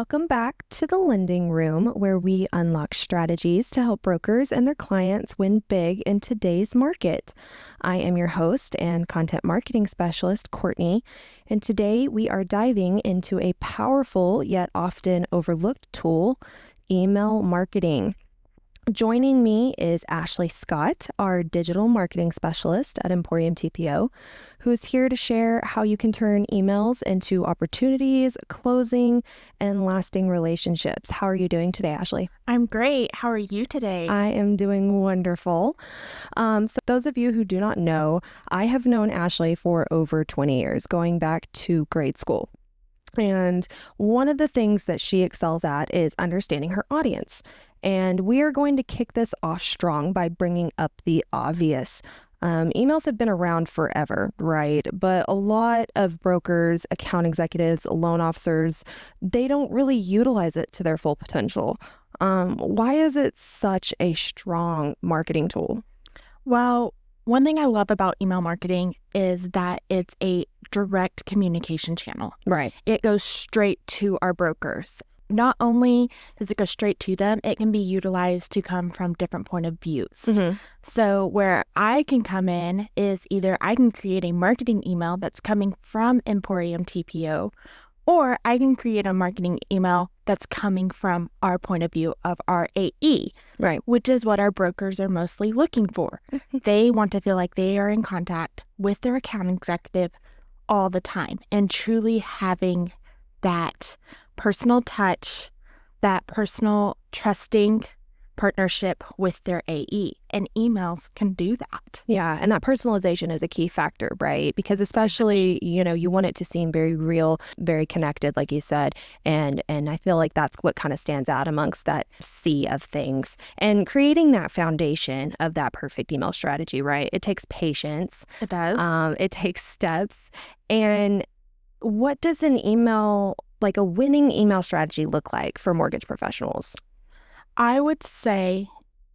Welcome back to the Lending Room, where we unlock strategies to help brokers and their clients win big in today's market. I am your host and content marketing specialist, Courtney, and today we are diving into a powerful yet often overlooked tool, email marketing. Joining me is Ashley Scott, our digital marketing specialist at Emporium TPO, who's here to share how you can turn emails into opportunities, closing, and lasting relationships. How are you doing today, Ashley? I'm great. How are you today? I am doing wonderful. So those of you who do not know, I have known Ashley for over 20 years, going back to grade school. And one of the things that she excels at is understanding her audience. And we are going to kick this off strong by bringing up the obvious. Emails have been around forever, right? But a lot of brokers, account executives, loan officers, they don't really utilize it to their full potential. Why is it such a strong marketing tool? Well, one thing I love about email marketing is that it's a direct communication channel. Right. It goes straight to our brokers. Not only does it go straight to them, it can be utilized to come from different point of views. So where I can come in is either I can create a marketing email that's coming from Emporium TPO, or I can create a marketing email that's coming from our point of view of our AE, Right. which is what our brokers are mostly looking for. They want to feel like they are in contact with their account executive all the time and truly having that personal touch, that personal trusting partnership with their AE, and emails can do that. Yeah, and that personalization is a key factor, right? Because especially, you want it to seem very real, very connected, like you said, and I feel like that's what kind of stands out amongst that sea of things. And creating that foundation of that perfect email strategy, right? It takes patience. It does. It takes steps. And what does an email, like a winning email strategy, look like for mortgage professionals? I would say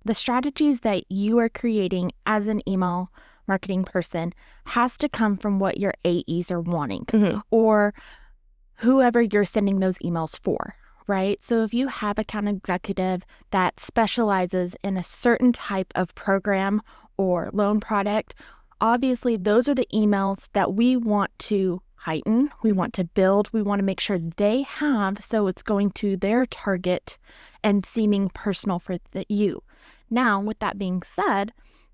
the strategies that you are creating as an email marketing person has to come from what your AEs are wanting or whoever you're sending those emails for, right? So if you have account executive that specializes in a certain type of program or loan product, obviously those are the emails that we want to heighten, we want to build, we want to make sure they have, so it's going to their target and seeming personal for you. Now, with that being said,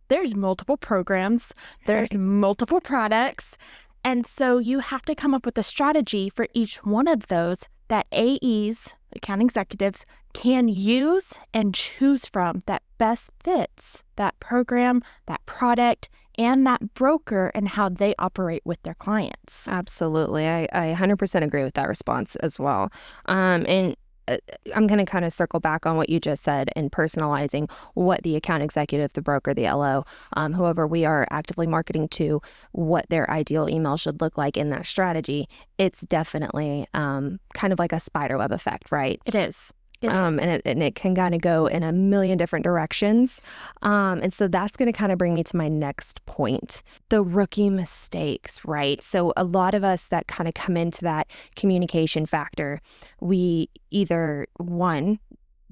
there's multiple programs, there's multiple products, and so you have to come up with a strategy for each one of those that AEs, account executives, can use and choose from that best fits that program, that product, and that broker and how they operate with their clients. Absolutely. I 100% agree with that response as well. And I'm going to kind of circle back on what you just said in personalizing what the account executive, the broker, the LO, whoever we are actively marketing to, what their ideal email should look like in that strategy. It's definitely kind of like a spider web effect, right? It is. And it can kind of go in a million different directions. And so that's going to kind of bring me to my next point, the rookie mistakes, right? So a lot of us that kind of come into that communication factor, we either, one,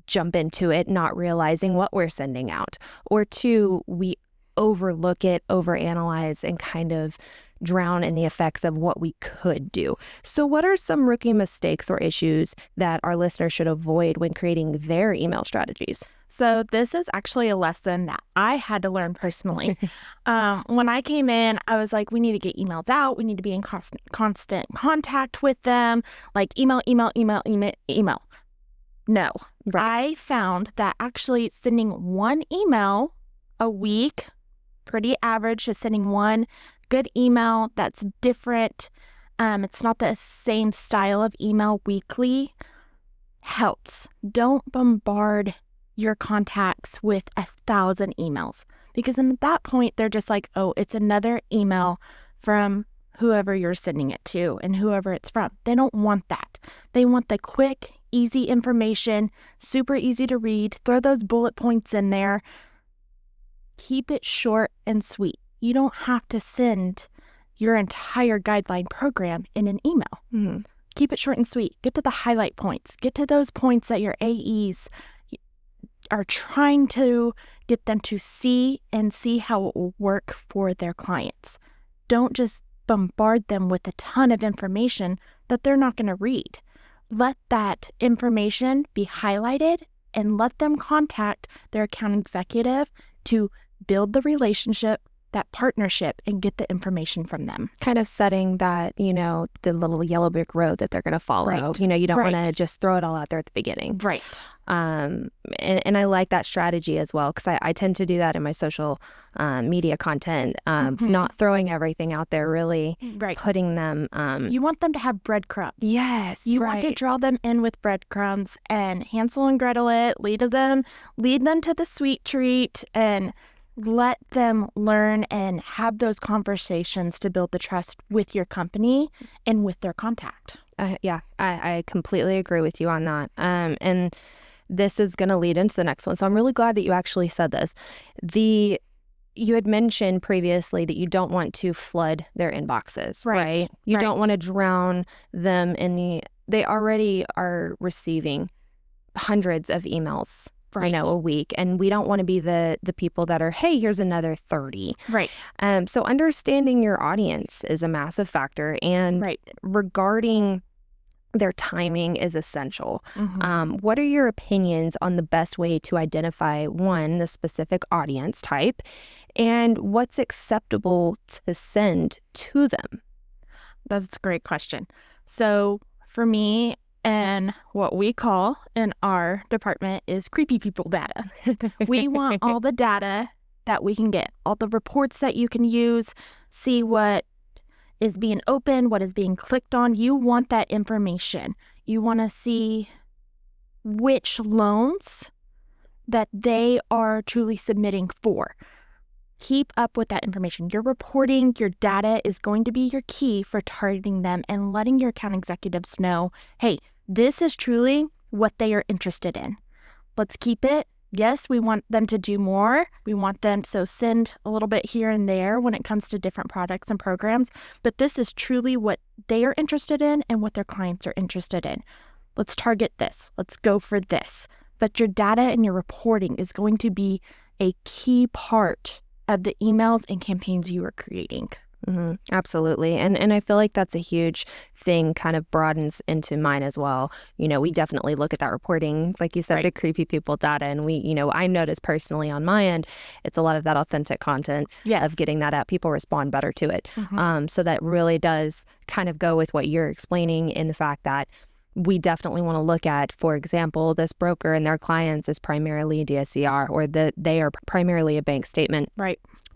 jump into it not realizing what we're sending out, or two, we overlook it, overanalyze, and kind of drown in the effects of what we could do. So what are some rookie mistakes or issues that our listeners should avoid when creating their email strategies? So this is actually a lesson that I had to learn personally. When I came in, I was like, we need to get emails out. We need to be in constant contact with them, like email. No, right. I found that actually sending one email a week, pretty average, just sending one good email that's different. It's not the same style of email weekly, helps. Don't bombard your contacts with 1,000 emails, because at that point they're just like, oh, it's another email from whoever you're sending it to and whoever it's from. They don't want that. They want the quick, easy information, super easy to read. Throw those bullet points in there. Keep it short and sweet. You don't have to send your entire guideline program in an email. Keep it short and sweet. Get to the highlight points. Get to those points that your AEs are trying to get them to see and see how it will work for their clients. Don't just bombard them with a ton of information that they're not going to read. Let that information be highlighted and let them contact their account executive to build the relationship, that partnership, and get the information from them. Kind of setting that, the little yellow brick road that they're going to follow. Right. You don't want to just throw it all out there at the beginning. Right. And I like that strategy as well, because I tend to do that in my social media content, not throwing everything out there, really putting them. You want them to have breadcrumbs. Yes, you want to draw them in with breadcrumbs and Hansel and Gretel it, lead them to the sweet treat, and let them learn and have those conversations to build the trust with your company and with their contact. I completely agree with you on that. And this is going to lead into the next one. So I'm really glad that you actually said this. You had mentioned previously that you don't want to flood their inboxes, right? You don't want to drown them they already are receiving hundreds of emails, a week. And we don't want to be the people that are, hey, here's another 30. Right. So understanding your audience is a massive factor. And regarding their timing is essential. What are your opinions on the best way to identify, one, the specific audience type, and what's acceptable to send to them? That's a great question. So for me, and what we call in our department is creepy people data. We want all the data that we can get, all the reports that you can use, see what is being opened, what is being clicked on. You want that information. You want to see which loans that they are truly submitting for. Keep up with that information. Your reporting, your data is going to be your key for targeting them and letting your account executives know, hey, this is truly what they are interested in. Let's keep it. Yes, we want them to do more. We want them to send a little bit here and there when it comes to different products and programs. But this is truly what they are interested in and what their clients are interested in. Let's target this. Let's go for this. But your data and your reporting is going to be a key part of the emails and campaigns you are creating. Absolutely. And I feel like that's a huge thing, kind of broadens into mine as well. We definitely look at that reporting, like you said, the creepy people data. And I notice personally on my end, it's a lot of that authentic content of getting that out. People respond better to it. So that really does kind of go with what you're explaining in the fact that we definitely want to look at, for example, this broker and their clients is primarily a DSCR, or that they are primarily a bank statement.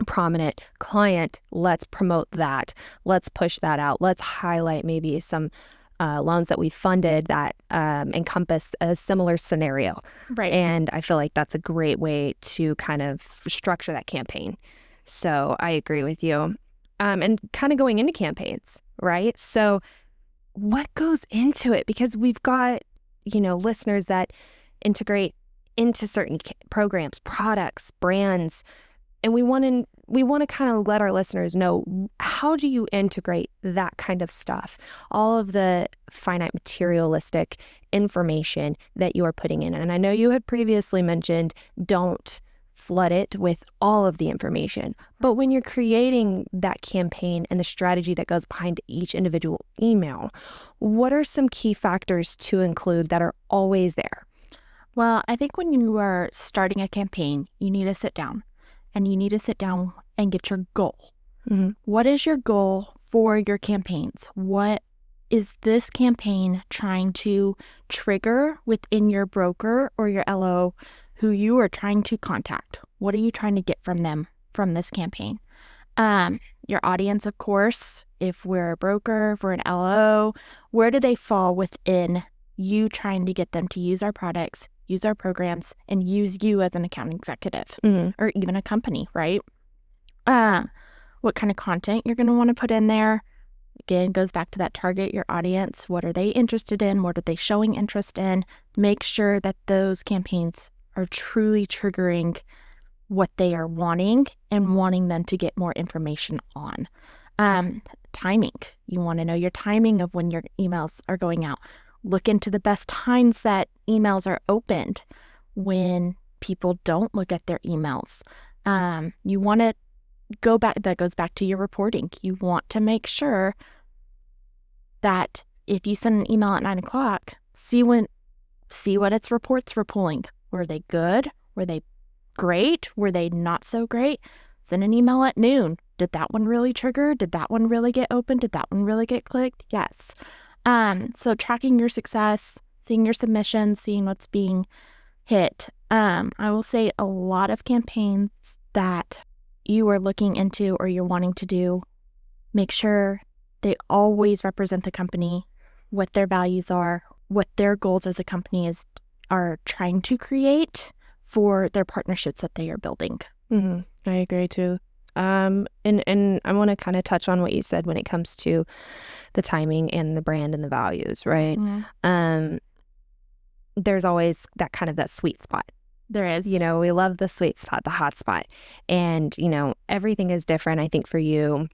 Prominent client. Let's promote that. Let's push that out. Let's highlight maybe some loans that we funded that encompass a similar scenario. And I feel like that's a great way to kind of structure that campaign. So I agree with you. And kind of going into campaigns, right? So what goes into it? Because we've got, listeners that integrate into certain programs, products, brands, and we want to kind of let our listeners know, how do you integrate that kind of stuff? All of the finite materialistic information that you are putting in. And I know you had previously mentioned, don't flood it with all of the information. But when you're creating that campaign and the strategy that goes behind each individual email, what are some key factors to include that are always there? Well, I think when you are starting a campaign, you need to sit down. And you need to sit down and get your goal. What is your goal for your campaigns? What is this campaign trying to trigger within your broker or your LO who you are trying to contact? What are you trying to get from them from this campaign? Your audience, of course, if we're a broker, if we're an LO, where do they fall within you trying to get them to use our products, use our programs, and use you as an account executive or even a company, right? What kind of content you're going to want to put in there. Again, goes back to that target your audience. What are they interested in? What are they showing interest in? Make sure that those campaigns are truly triggering what they are wanting and wanting them to get more information on. timing. You want to know your timing of when your emails are going out. Look into the best times that emails are opened when people don't look at their emails. You want to go back, that goes back to your reporting. You want to make sure that if you send an email at 9 o'clock, see what its reports were pulling. Were they good? Were they great? Were they not so great? Send an email at noon. Did that one really trigger? Did that one really get opened? Did that one really get clicked? Yes. So tracking your success, seeing your submissions, seeing what's being hit. I will say a lot of campaigns that you are looking into or you're wanting to do, make sure they always represent the company, what their values are, what their goals as a company are trying to create for their partnerships that they are building. Mm-hmm. I agree too. And I want to kind of touch on what you said when it comes to the timing and the brand and the values, right? Mm-hmm. There's always that sweet spot. There is. We love the sweet spot, the hot spot. And, everything is different. I think for you,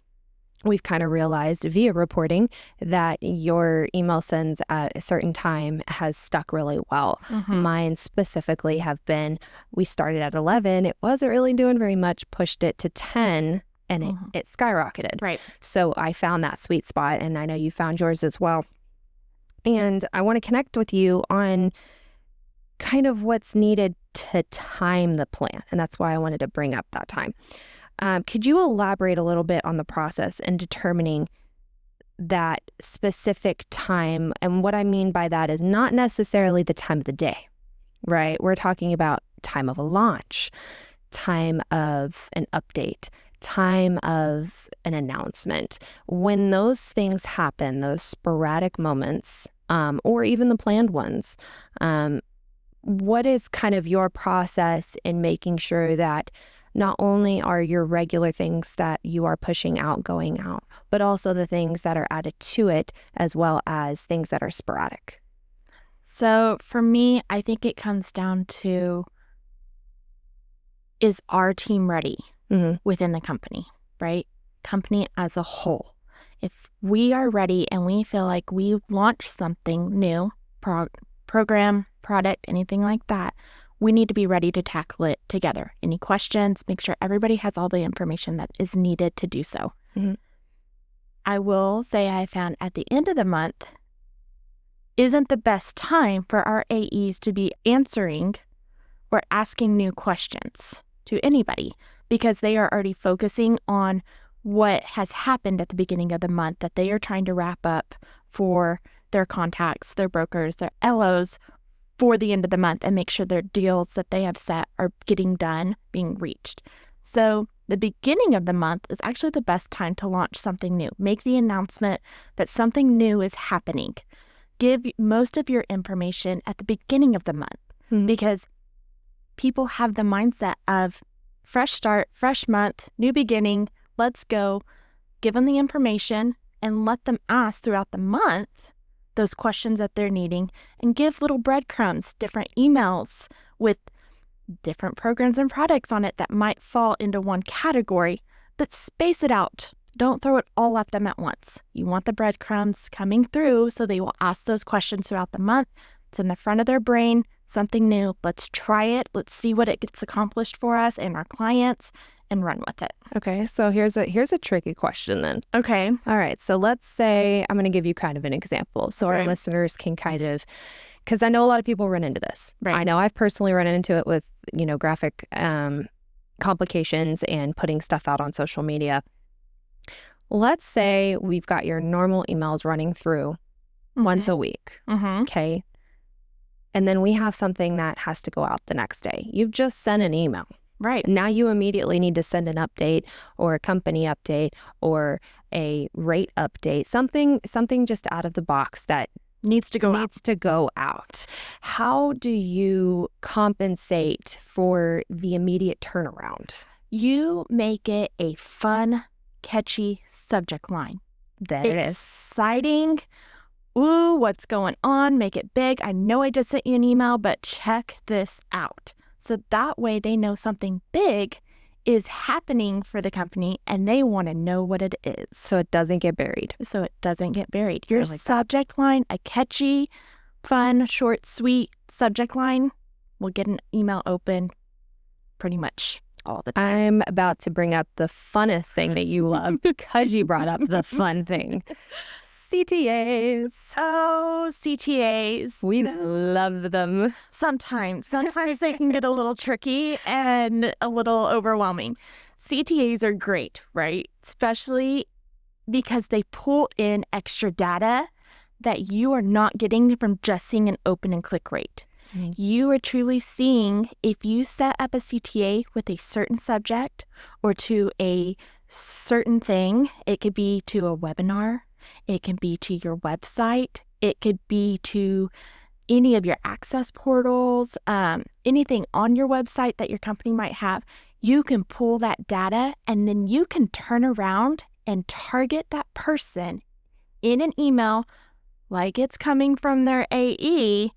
we've kind of realized via reporting that your email sends at a certain time has stuck really well. Mm-hmm. Mine specifically have been, we started at 11. It wasn't really doing very much, pushed it to 10, and mm-hmm. it skyrocketed. Right. So I found that sweet spot, and I know you found yours as well. And I want to connect with you on kind of what's needed to time the plan. And that's why I wanted to bring up that time. Could you elaborate a little bit on the process in determining that specific time? And what I mean by that is not necessarily the time of the day, right? We're talking about time of a launch, time of an update, time of an announcement. When those things happen, those sporadic moments, or even the planned ones, what is kind of your process in making sure that not only are your regular things that you are pushing out going out, but also the things that are added to it, as well as things that are sporadic? So for me, I think it comes down to, is our team ready mm-hmm. within the company, right? Company as a whole. If we are ready and we feel like we launched something new, program, product, anything like that, we need to be ready to tackle it together. Any questions, make sure everybody has all the information that is needed to do so. Mm-hmm. I will say I found at the end of the month isn't the best time for our AEs to be answering or asking new questions to anybody, because they are already focusing on what has happened at the beginning of the month that they are trying to wrap up for their contacts, their brokers, their LOs, for the end of the month, and make sure their deals that they have set are getting done, being reached. So the beginning of the month is actually the best time to launch something new. Make the announcement that something new is happening. Give most of your information at the beginning of the month, mm-hmm. because people have the mindset of fresh start, fresh month, new beginning, let's go. Give them the information and let them ask throughout the month those questions that they're needing, and give little breadcrumbs, different emails with different programs and products on it that might fall into one category, but space it out. Don't throw it all at them at once. You want the breadcrumbs coming through so they will ask those questions throughout the month. It's in the front of their brain, something new. Let's try it. Let's see what it gets accomplished for us and our clients, and run with it. Okay, so here's a tricky question then. Okay. All right, so let's say I'm going to give you kind of an example so our listeners can kind of, because I know a lot of people run into this. Right. I know I've personally run into it with, graphic complications and putting stuff out on social media. Let's say we've got your normal emails running through mm-hmm. once a week, mm-hmm. okay? And then we have something that has to go out the next day. You've just sent an email. Right. Now you immediately need to send an update or a company update or a rate update, something just out of the box that needs to go out. How do you compensate for the immediate turnaround? You make it a fun, catchy subject line. There it is. Exciting. Ooh, what's going on? Make it big. I know I just sent you an email, but check this out. So that way they know something big is happening for the company and they want to know what it is. So it doesn't get buried. Your subject line, a catchy, fun, short, sweet subject line will get an email open pretty much all the time. I'm about to bring up the funnest thing that you love because you brought up the fun thing. CTAs. Oh, CTAs. We love them. Sometimes they can get a little tricky and a little overwhelming. CTAs are great, right? Especially because they pull in extra data that you are not getting from just seeing an open and click rate. Mm-hmm. You are truly seeing if you set up a CTA with a certain subject or to a certain thing. It could be to a webinar. It can be to your website. It could be to any of your access portals, anything on your website that your company might have. You can pull that data and then you can turn around and target that person in an email like it's coming from their AE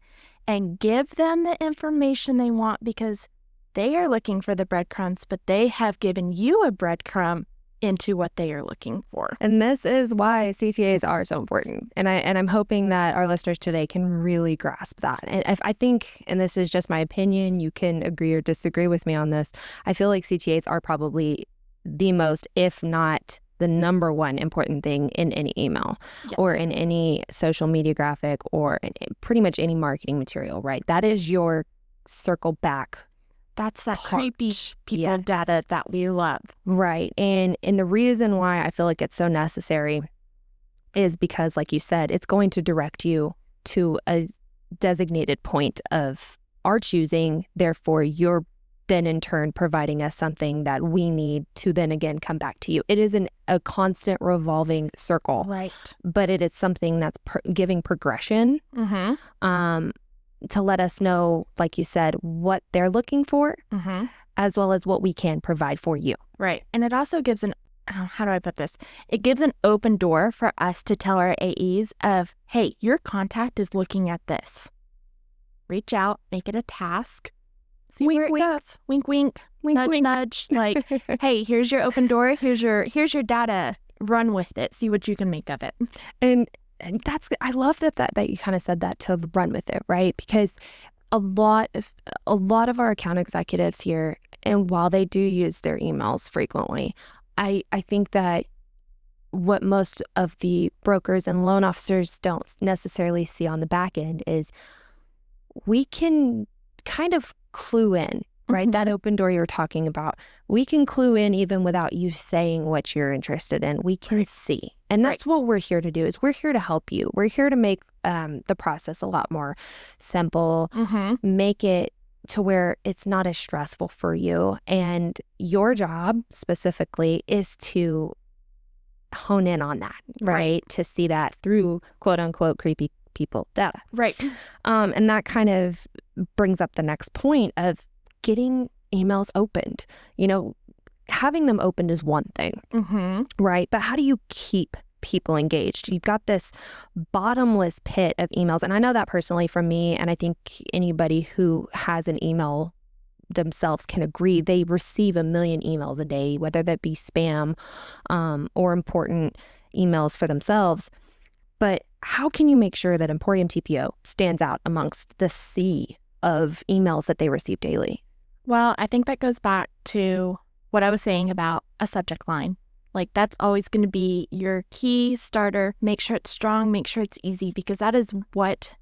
and give them the information they want because they are looking for the breadcrumbs, but they have given you a breadcrumb into what they are looking for. And this is why CTAs are so important. And I'm hoping that our listeners today can really grasp that. And if I think, and this is just my opinion, you can agree or disagree with me on this, I feel like CTAs are probably the most, if not the number one important thing in any email. Yes. Or in any social media graphic or in pretty much any marketing material, right? That is your circle back. That's that creepy people data that we love. Right. And the reason why I feel like it's so necessary is because, like you said, it's going to direct you to a designated point of our choosing. Therefore, you're then in turn providing us something that we need to then again come back to you. It is a constant revolving circle. Right. But it is something that's giving progression. Mm-hmm. To let us know, like you said, what they're looking for, mm-hmm. as well as what we can provide for you. Right. And it also gives how do I put this? It gives an open door for us to tell our AEs of, hey, your contact is looking at this. Reach out, make it a task. See wink, where it goes. Wink, wink, nudge, wink. Nudge. Like, hey, here's your open door. Here's your data. Run with it. See what you can make of it. And I love that you kind of said that, to run with it, right? Because a lot of our account executives here, and while they do use their emails frequently, I think that what most of the brokers and loan officers don't necessarily see on the back end is we can kind of clue in, right? Mm-hmm. That open door you're talking about, we can clue in even without you saying what you're interested in. We can see. And that's what we're here to do, is we're here to help you. We're here to make the process a lot more simple, mm-hmm. make it to where it's not as stressful for you. And your job specifically is to hone in on that, right? To see that through quote unquote creepy people data. Right. And that kind of brings up the next point of getting emails opened. You know, having them opened is one thing, mm-hmm. right? But how do you keep people engaged? You've got this bottomless pit of emails. And I know that personally from me, and I think anybody who has an email themselves can agree. They receive 1 million emails a day, whether that be spam or important emails for themselves. But how can you make sure that Emporium TPO stands out amongst the sea of emails that they receive daily? Well, I think that goes back to what I was saying about a subject line. Like, that's always going to be your key starter. Make sure it's strong, make sure it's easy, because that is what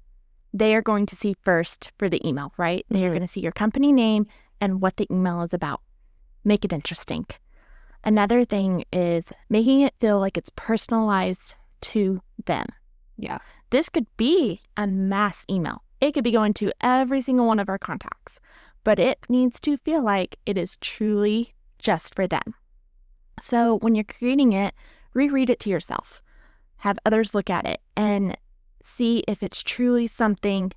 they are going to see first for the email, right? Mm-hmm. They are going to see your company name and what the email is about. Make it interesting. Another thing is making it feel like it's personalized to them. Yeah. This could be a mass email. It could be going to every single one of our contacts, but it needs to feel like it is truly just for them. So when you're creating it, reread it to yourself. Have others look at it and see if it's truly something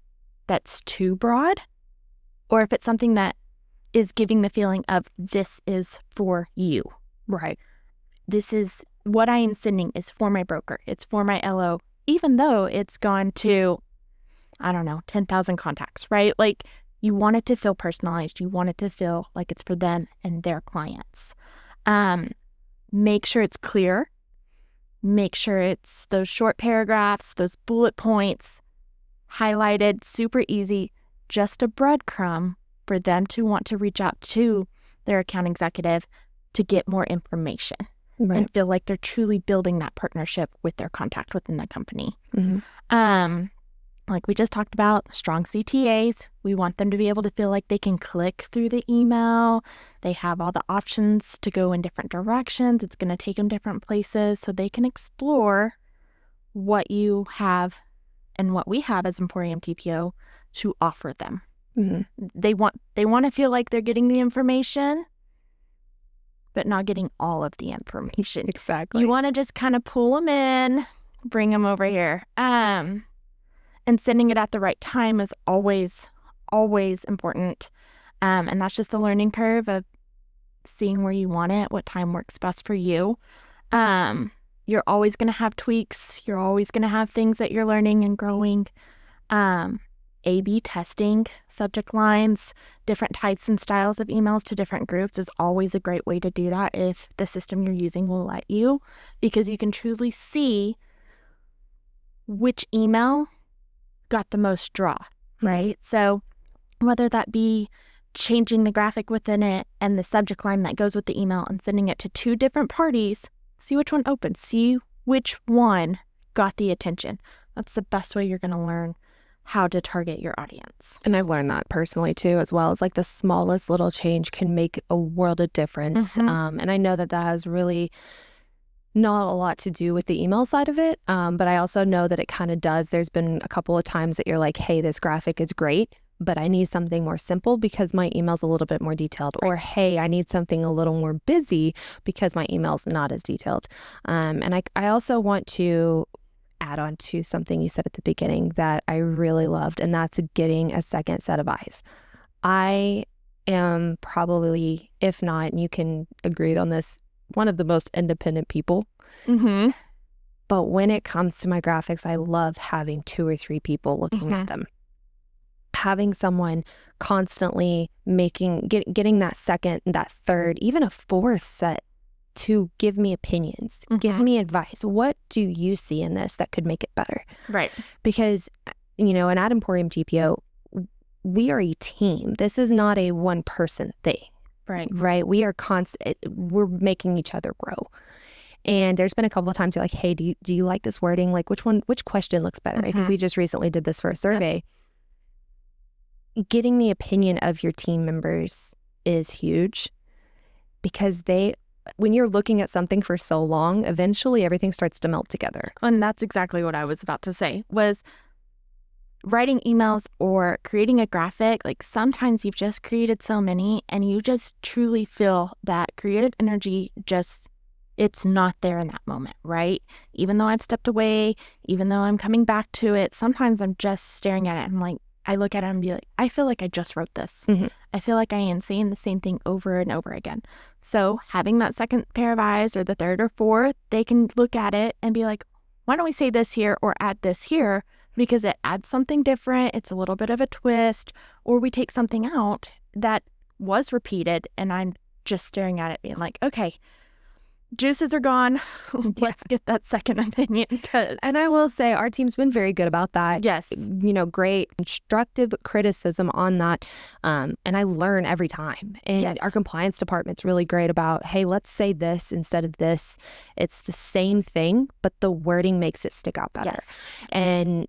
that's too broad, or if it's something that is giving the feeling of this is for you. Right. This is what I am sending is for my broker. It's for my LO, even though it's gone to, I don't know, 10,000 contacts, right? Like, You want it to feel personalized. You want it to feel like it's for them and their clients. Make sure it's clear. Make sure it's those short paragraphs, those bullet points, highlighted, super easy, just a breadcrumb for them to want to reach out to their account executive to get more information and feel like they're truly building that partnership with their contact within the company. Like we just talked about, strong CTAs. We want them to be able to feel like they can click through the email. They have all the options to go in different directions. It's going to take them different places so they can explore what you have and what we have as Emporium TPO to offer them. They want to feel like they're getting the information, but not getting all of the information. Exactly. You want to just kind of pull them in, bring them over here. And sending it at the right time is always important. And that's just the learning curve of seeing where you want it, what time works best for you. You're always going to have tweaks. You're always going to have things that you're learning and growing. A/B testing subject lines, different types and styles of emails to different groups is always a great way to do that if the system you're using will let you, because you can truly see which email got the most draw, right? So whether that be changing the graphic within it and the subject line that goes with the email and sending it to 2 different parties, see which one opens, see which one got the attention. That's the best way you're going to learn how to target your audience. And I've learned that personally too, as well as like the smallest little change can make a world of difference. And I know that has really not a lot to do with the email side of it, but I also know that it kind of does. There's been a couple of times that you're like, hey, this graphic is great, but I need something more simple because my email's a little bit more detailed. Or, hey, I need something a little more busy because my email's not as detailed. And I also want to add on to something you said at the beginning that I really loved, and that's getting a second set of eyes. I am probably, if not, and you can agree on this, one of the most independent people. But when it comes to my graphics, I love having 2 or 3 people looking at them. Having someone constantly getting that second, that third, even a 4th set to give me opinions, give me advice. What do you see in this that could make it better? Right. Because, and at Emporium TPO, we are a team. This is not a one-person thing. Right. We are we're making each other grow. And there's been a couple of times you're like, hey, do you like this wording? Like which question looks better? I think we just recently did this for a survey. Getting the opinion of your team members is huge because when you're looking at something for so long, eventually everything starts to melt together. And that's exactly what I was about to say was writing emails or creating a graphic. Like sometimes you've just created so many and you just truly feel that creative energy it's not there in that moment, right? Even though I've stepped away, even though I'm coming back to it, sometimes I'm just staring at it and like, I look at it and be like, I feel like I just wrote this. I feel like I am saying the same thing over and over again. So having that second pair of eyes or the third or fourth, they can look at it and be like, why don't we say this here or add this here? Because it adds something different. It's a little bit of a twist, or we take something out that was repeated and I'm just staring at it being like, okay, juices are gone. Let's get that second opinion. And I will say our team's been very good about that. Yes. Great constructive criticism on that. And I learn every time. And our compliance department's really great about, hey, let's say this instead of this. It's the same thing, but the wording makes it stick out better. And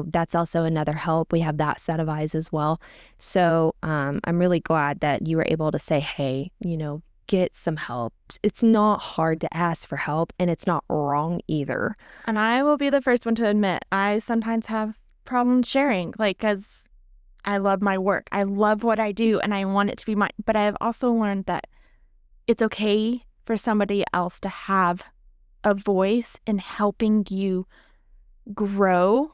that's also another help. We have that set of eyes as well. So I'm really glad that you were able to say, hey, get some help. It's not hard to ask for help, and it's not wrong either. And I will be the first one to admit, I sometimes have problems sharing, because I love my work. I love what I do, and I want it to be mine. But I have also learned that it's okay for somebody else to have a voice in helping you grow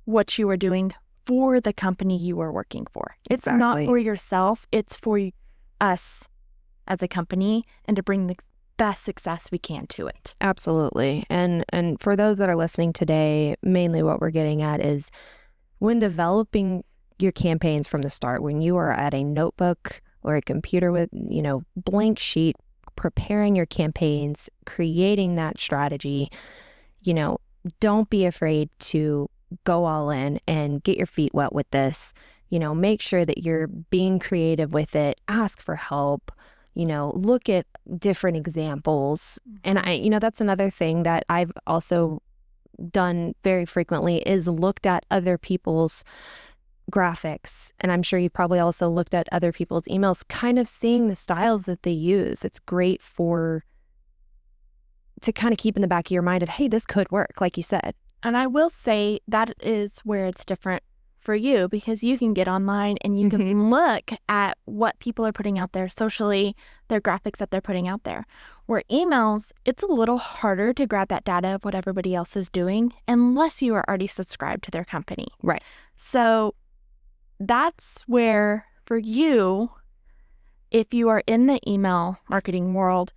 what you are doing for the company you are working for. It's not for yourself. It's for us as a company and to bring the best success we can to it. Absolutely. And for those that are listening today, mainly what we're getting at is when developing your campaigns from the start, when you are at a notebook or a computer with, blank sheet, preparing your campaigns, creating that strategy, don't be afraid to go all in and get your feet wet with this. Make sure that you're being creative with it, ask for help, look at different examples. And that's another thing that I've also done very frequently is looked at other people's graphics. And I'm sure you've probably also looked at other people's emails, kind of seeing the styles that they use. It's great to kind of keep in the back of your mind of, hey, this could work, like you said. And I will say that is where it's different for you, because you can get online and you can look at what people are putting out there socially, their graphics that they're putting out there. Where emails, it's a little harder to grab that data of what everybody else is doing unless you are already subscribed to their company. Right. So that's where, for you, if you are in the email marketing world,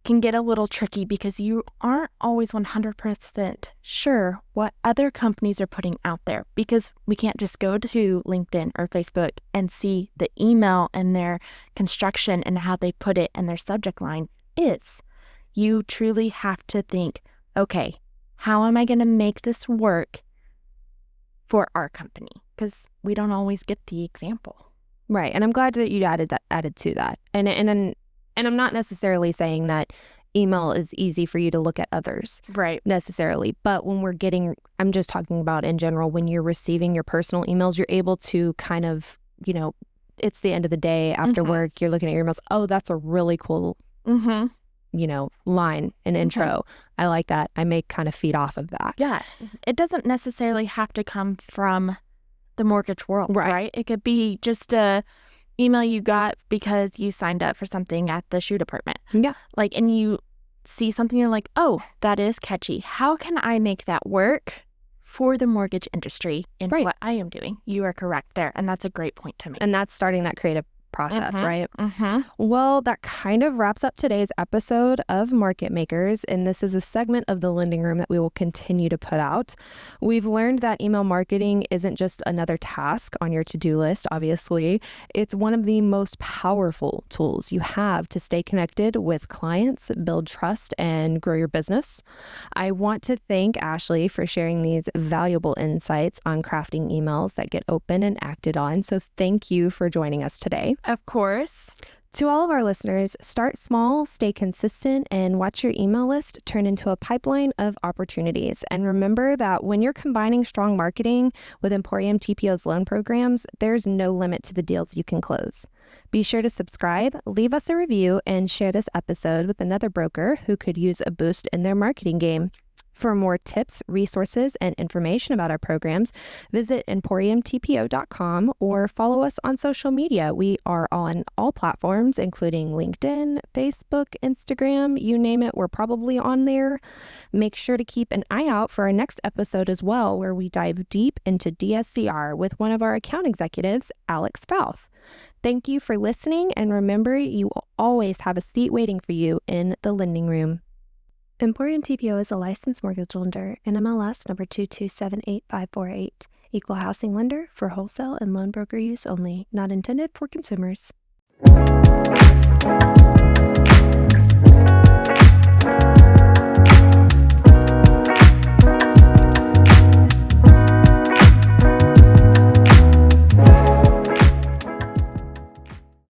can get a little tricky because you aren't always 100% sure what other companies are putting out there, because we can't just go to LinkedIn or Facebook and see the email and their construction and how they put it and their subject line is. You truly have to think, okay, how am I going to make this work for our company? Because we don't always get the example. Right. And I'm glad that you added to that. And I'm not necessarily saying that email is easy for you to look at others. Right. Necessarily. But when I'm just talking about in general, when you're receiving your personal emails, you're able to kind of, it's the end of the day after work, you're looking at your emails. Oh, that's a really cool, line and intro. I like that. I may kind of feed off of that. Yeah. It doesn't necessarily have to come from the mortgage world, right? It could be just a email you got because you signed up for something at the shoe department. Yeah. And you see something, you're like, oh, that is catchy. How can I make that work for the mortgage industry in what I am doing? You are correct there. And that's a great point to make. And that's starting that creative process, right? Well, that kind of wraps up today's episode of Market Makers, and this is a segment of the Lending Room that we will continue to put out. We've learned that email marketing isn't just another task on your to-do list, obviously. It's one of the most powerful tools you have to stay connected with clients, build trust, and grow your business. I want to thank Ashley for sharing these valuable insights on crafting emails that get open and acted on. So thank you for joining us today. Of course. To all of our listeners, start small, stay consistent, and watch your email list turn into a pipeline of opportunities. And remember that when you're combining strong marketing with Emporium TPO's loan programs, there's no limit to the deals you can close. Be sure to subscribe, leave us a review, and share this episode with another broker who could use a boost in their marketing game. For more tips, resources, and information about our programs, visit emporiumtpo.com or follow us on social media. We are on all platforms, including LinkedIn, Facebook, Instagram, you name it, we're probably on there. Make sure to keep an eye out for our next episode as well, where we dive deep into DSCR with one of our account executives, Alex Fouth. Thank you for listening, and remember, you will always have a seat waiting for you in the lending room. Emporium TPO is a licensed mortgage lender, NMLS number 2278548. Equal housing lender for wholesale and loan broker use only, not intended for consumers.